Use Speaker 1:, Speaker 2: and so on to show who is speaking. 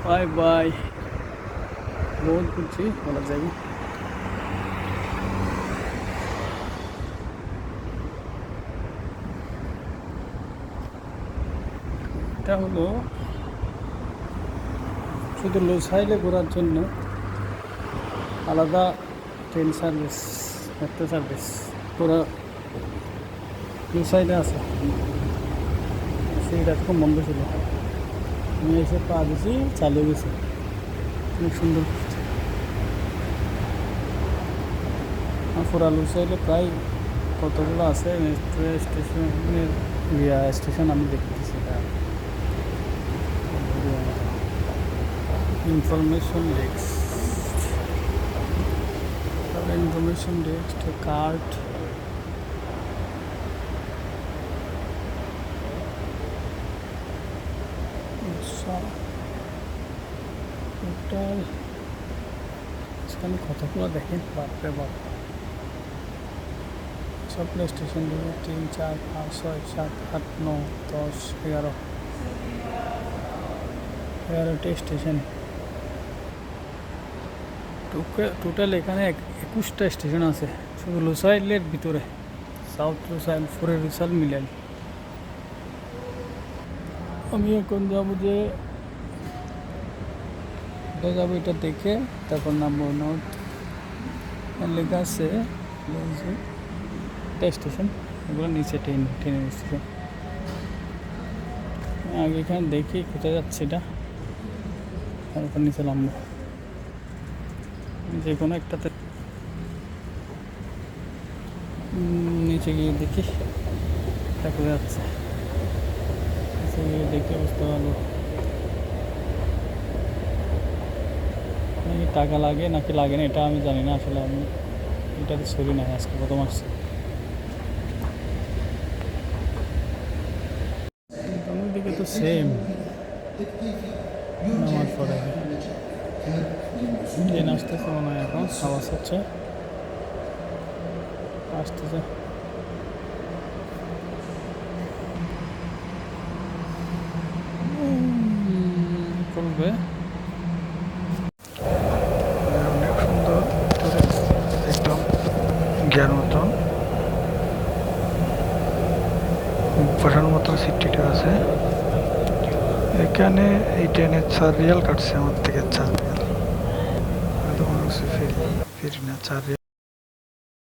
Speaker 1: Bye bye. বহুত ঘুরছি বলা যায়। এটা হলো শুধু লোসাইলে ঘোরার জন্য আলাদা ট্রেন সার্ভিস, মেট্রো সার্ভিস পুরো লোসাইলে আছে। সেইটা খুব বন্ধ ছিল, আমি এসে পা দিছি, চালু গেছে, অনেক সুন্দর। পুরা লোসাইলে প্রায় কতগুলো আছে মেট্রো স্টেশনের স্টেশন আমি দেখতেছি। Information desk, information desk, card, total এখানে কতগুলো দেখেন, বাপরে বাপ। সবগুলো স্টেশন 2, 3, 4, 5, 6, 7, 8, 9, 10, 11টি স্টেশন। টোটাল এখানে 21টা স্টেশন আছে শুধু লোসাইলের ভিতরে, সাউথ লোসাইল, ফোরে লোসাইল মিলেন। আমি এখন যাবো যে যাবো এটা দেখে, তারপর নামবো নর্থ। লেখা আছে স্টেশন, এগুলো নিচে ট্রেনের স্টেশন। আগে এখানে দেখি কোথায় যাচ্ছে এটা, তারপর নিচে নামবো। যে কোনো একটাতে নিচে গিয়ে দেখি দেখা যাচ্ছে, নিচে গিয়ে দেখে বুঝতে পারবো নাকি টাকা লাগে নাকি লাগে না, এটা আমি জানি না আসলে। আমি এটাতে ছবি নাই, আজকে প্রথম আসছে। দিকে তো সেম নামার পরে ট্রেন আসতেছে মনে হয়, এখন আওয়াজ হচ্ছে, আসতেছে। করবে অনেক সুন্দর, একদম জ্ঞান মতন বসার মতো সিটটিটা আছে এখানে। এই ট্রেনের 4 রিয়াল কাটছে আমার থেকে, 4 রিয়াল। ফ্রি না, 4 রিয়াল।